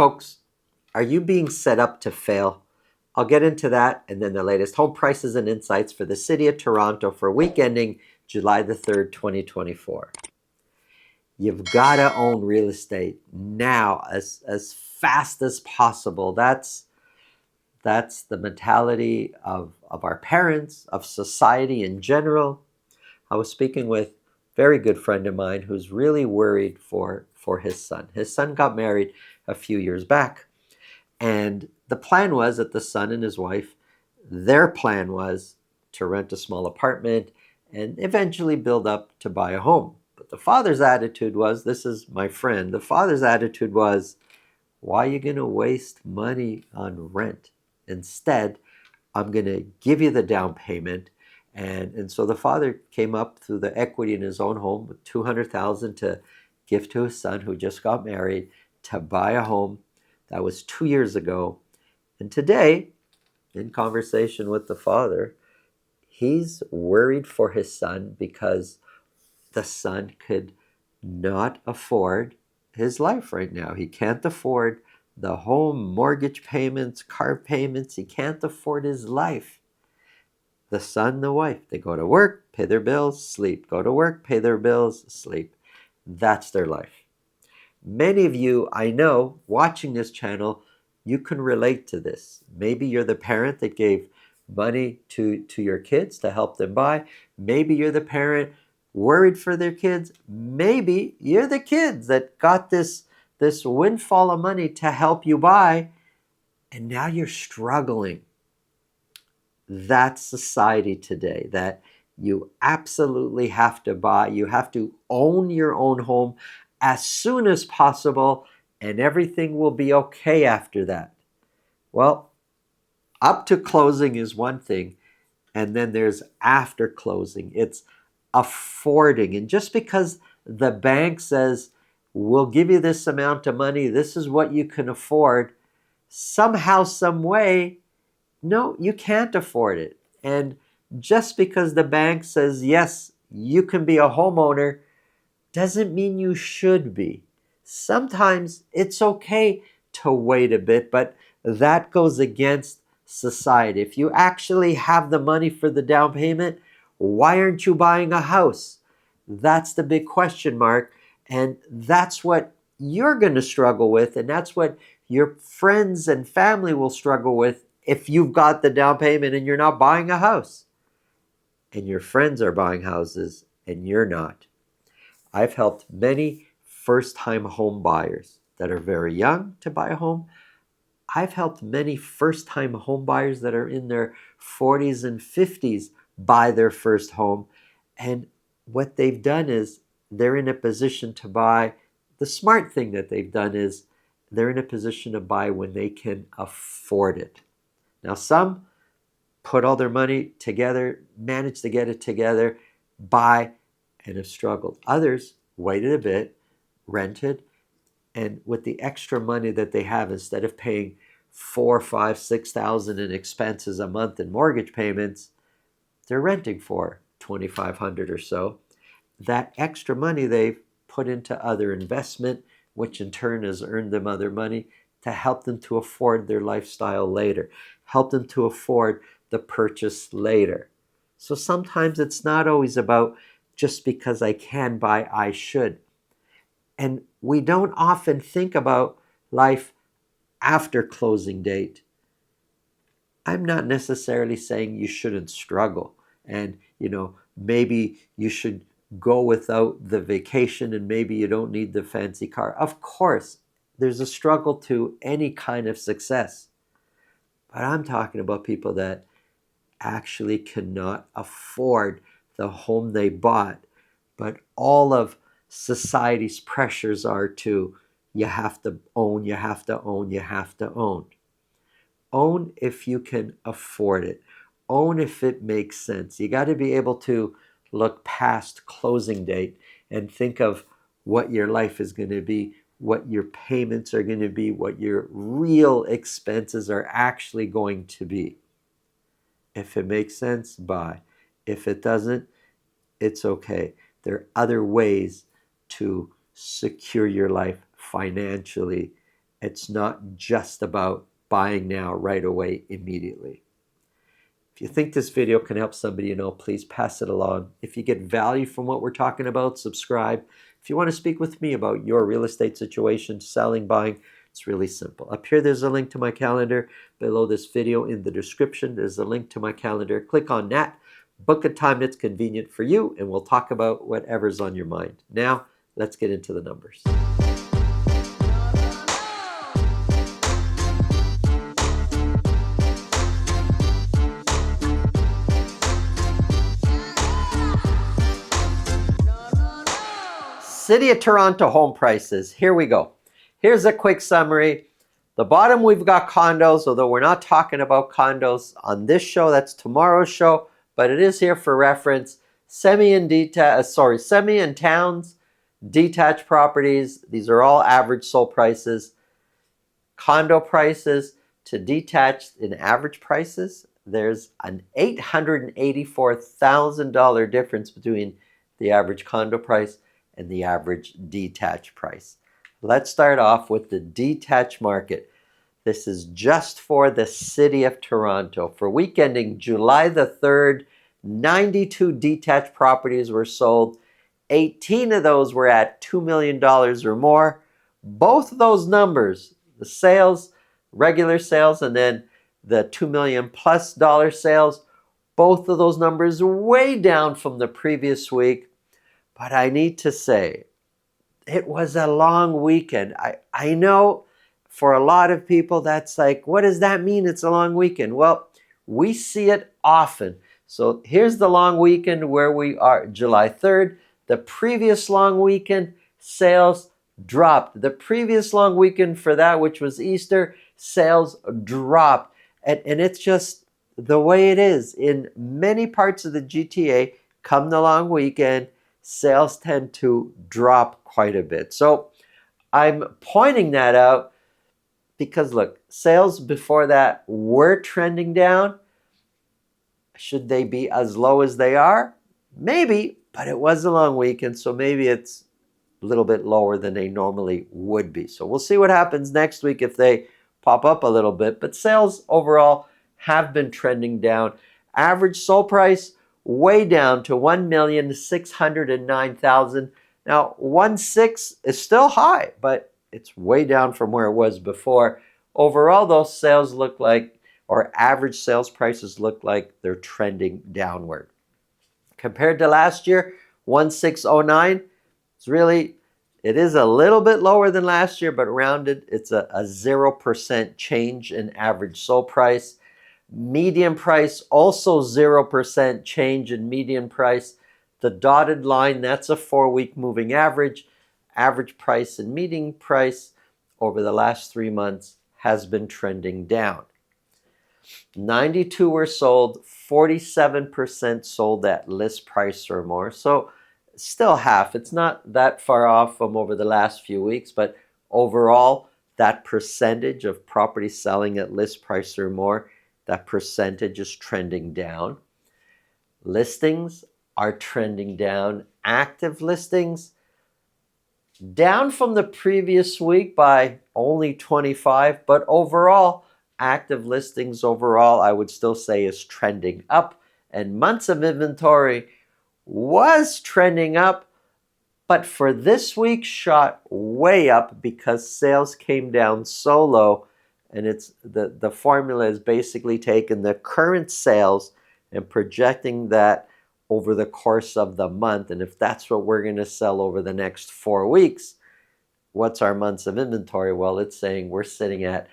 Folks, are you being set up to fail? I'll get into that and then the latest home prices and insights for the city of Toronto for week ending July the 3rd, 2024. You've got to own real estate now as fast as possible. That's the mentality of our parents, of society in general. I was speaking with a very good friend of mine who's really worried for his son. His son got married a few years back. And the plan was that the son and his wife, their plan was to rent a small apartment and eventually build up to buy a home. But the father's attitude was, this is my friend, the father's attitude was, why are you going to waste money on rent? Instead, I'm going to give you the down payment. And so the father came up through the equity in his own home with $200,000 to give to his son who just got married to buy a home. That was 2 years ago. And today, in conversation with the father, he's worried for his son because the son could not afford his life right now. He can't afford the home mortgage payments, car payments. He can't afford his life. The son, the wife, they go to work, pay their bills, sleep. Go to work, pay their bills, sleep. That's their life. Many of you, I know, watching this channel, you can relate to this. Maybe you're the parent that gave money to your kids to help them buy. Maybe you're the parent worried for their kids. Maybe you're the kids that got this windfall of money to help you buy, and now you're struggling. That's society today, that you absolutely have to buy. You have to own your own home as soon as possible, and everything will be okay after that. Well, up to closing is one thing, and then there's after closing. It's affording. And just because the bank says, we'll give you this amount of money, this is what you can afford, somehow, some way, no, you can't afford it. And just because the bank says, yes, you can be a homeowner, doesn't mean you should be. Sometimes it's okay to wait a bit, but that goes against society. If you actually have the money for the down payment, why aren't you buying a house? That's the big question mark. And that's what you're going to struggle with. And that's what your friends and family will struggle with if you've got the down payment and you're not buying a house. And your friends are buying houses and you're not. I've helped many first-time home buyers that are very young to buy a home. I've helped many first-time home buyers that are in their 40s and 50s buy their first home. And what they've done is they're in a position to buy. The smart thing that they've done is they're in a position to buy when they can afford it. Now, some put all their money together, managed to get it together, buy, and have struggled. Others waited a bit, rented, and with the extra money that they have, instead of paying $4,000, $5,000, $6,000 in expenses a month in mortgage payments, they're renting for $2,500 or so. That extra money they've put into other investment, which in turn has earned them other money to help them to afford their lifestyle later, help them to afford the purchase later. So sometimes it's not always about just because I can buy, I should. And we don't often think about life after closing date. I'm not necessarily saying you shouldn't struggle and, maybe you should go without the vacation and maybe you don't need the fancy car. Of course, there's a struggle to any kind of success. But I'm talking about people that actually cannot afford the home they bought, but all of society's pressures are to, you have to own, you have to own, you have to own. Own if you can afford it. Own if it makes sense. You got to be able to look past closing date and think of what your life is going to be, what your payments are going to be, what your real expenses are actually going to be. If it makes sense, buy. If it doesn't, it's okay. There are other ways to secure your life financially It's not just about buying now, right away, immediately. If you think this video can help somebody you know, please pass it along. If you get value from what we're talking about, subscribe. If you want to speak with me about your real estate situation, selling, buying, it's really simple. Up here, there's a link to my calendar. Below this video in the description, there's a link to my calendar. Click on that, book a time that's convenient for you, and we'll talk about whatever's on your mind. Now, let's get into the numbers. City of Toronto home prices. Here we go. Here's a quick summary. The bottom, we've got condos, although we're not talking about condos on this show. That's tomorrow's show, but it is here for reference. Semi and towns, detached properties. These are all average sold prices. Condo prices to detached in average prices. There's an $884,000 difference between the average condo price and the average detached price. Let's start off with the detached market. This is just for the City of Toronto. For week ending July the 3rd, 92 detached properties were sold. 18 of those were at $2 million or more. Both of those numbers, the sales, regular sales, and then the $2 million plus sales, both of those numbers are way down from the previous week. But I need to say, it was a long weekend. I know for a lot of people, that's like, what does that mean? It's a long weekend. Well, we see it often. So here's the long weekend where we are, July 3rd. The previous long weekend, sales dropped. The previous long weekend for that, which was Easter, sales dropped. And it's just the way it is. In many parts of the GTA, come the long weekend, sales tend to drop quite a bit. So I'm pointing that out because look, sales before that were trending down. Should they be as low as they are? Maybe, but it was a long weekend, so maybe it's a little bit lower than they normally would be. So we'll see what happens next week if they pop up a little bit. But sales overall have been trending down. Average sold price way down to $1,609,000. Now, 1.6 is still high, but it's way down from where it was before. Overall, those sales look like, or average sales prices look like they're trending downward. Compared to last year, 1,609, it is a little bit lower than last year, but rounded, it's a 0% change in average sold price. Median price, also 0% change in median price. The dotted line, that's a 4-week moving average. Average price and median price over the last 3 months has been trending down. 92 were sold, 47% sold at list price or more. So still half. It's not that far off from over the last few weeks, but overall, that percentage of properties selling at list price or more, that percentage is trending down. Listings are trending down. Active listings down from the previous week by only 25, but overall, active listings overall, I would still say is trending up. And months of inventory was trending up, but for this week shot way up because sales came down so low. And it's the formula is basically taking the current sales and projecting that over the course of the month. And if that's what we're going to sell over the next 4 weeks, what's our months of inventory? Well, it's saying we're sitting at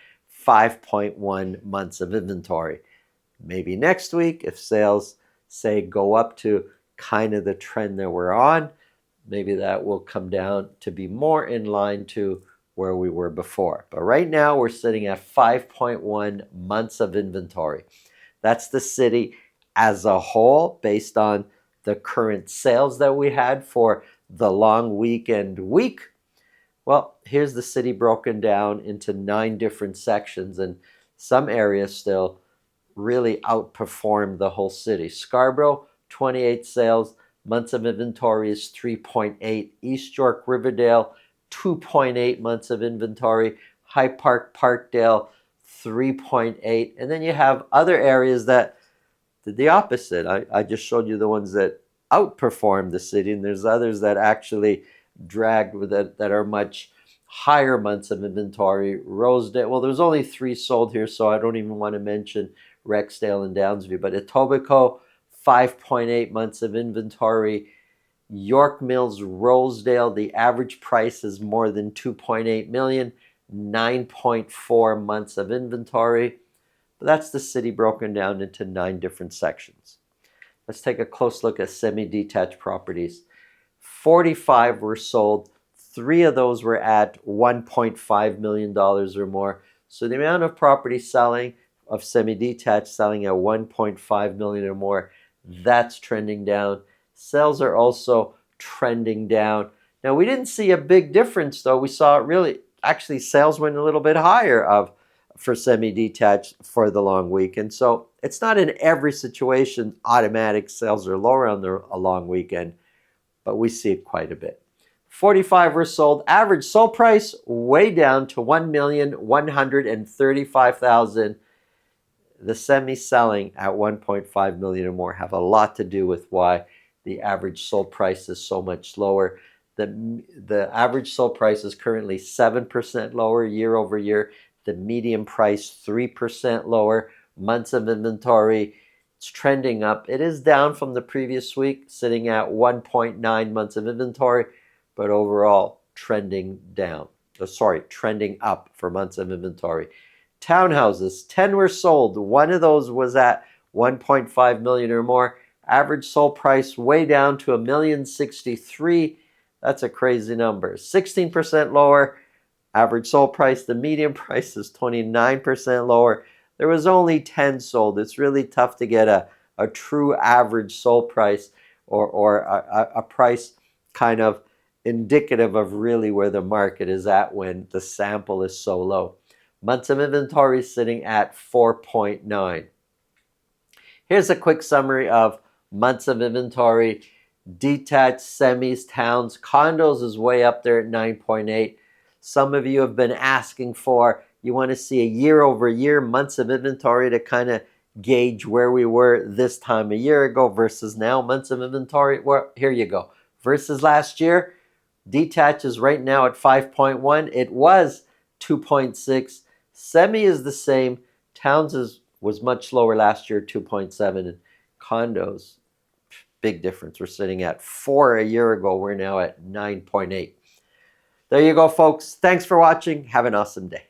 5.1 months of inventory. Maybe next week, if sales say go up to kind of the trend that we're on, maybe that will come down to be more in line to where we were before. But right now we're sitting at 5.1 months of inventory. That's the city as a whole based on the current sales that we had for the long weekend week. Well, here's the city broken down into 9 different sections, and some areas still really outperformed the whole city. Scarborough, 28 sales, months of inventory is 3.8. East York, Riverdale, 2.8 months of inventory. High Park, Parkdale, 3.8. And then you have other areas that did the opposite. I just showed you the ones that outperformed the city, and there's others that actually dragged with it that are much higher months of inventory. Rosedale, well, there's only 3 sold here, so I don't even want to mention Rexdale and Downsview. But Etobicoke, 5.8 months of inventory. York Mills, Rosedale, the average price is more than 2.8 million, 9.4 months of inventory. But that's the city broken down into 9 different sections. Let's take a close look at semi-detached properties. 45 were sold. 3 of those were at $1.5 million or more. So the amount of property selling of semi-detached selling at 1.5 million or more, that's trending down. Sales are also trending down. Now, we didn't see a big difference, though. We saw actually sales went a little bit higher for semi-detached for the long weekend. So it's not in every situation automatic sales are lower on a long weekend, but we see it quite a bit. 45 were sold. Average sold price way down to $1,135,000. The semi selling at 1.5 million or more have a lot to do with why the average sold price is so much lower. The average sold price is currently 7% lower year over year. The median price 3% lower. Months of inventory, it's trending up. It is down from the previous week, sitting at 1.9 months of inventory, but overall trending down. Trending up for months of inventory. Townhouses, 10 were sold. 1 of those was at 1.5 million or more. Average sold price way down to $1,063,000. That's a crazy number. 16% lower. Average sold price, the median price is 29% lower. There was only 10 sold. It's really tough to get a true average sold price or a price kind of indicative of really where the market is at when the sample is so low. Months of inventory sitting at 4.9. Here's a quick summary of months of inventory. Detached, semis, towns, condos is way up there at 9.8. Some of you have been asking you want to see a year over year months of inventory to kind of gauge where we were this time a year ago versus now months of inventory. Well, here you go. Versus last year, detached is right now at 5.1. It was 2.6. Semi is the same. Towns was much lower last year, 2.7. And condos, big difference. We're sitting at 4 a year ago. We're now at 9.8. There you go, folks. Thanks for watching. Have an awesome day.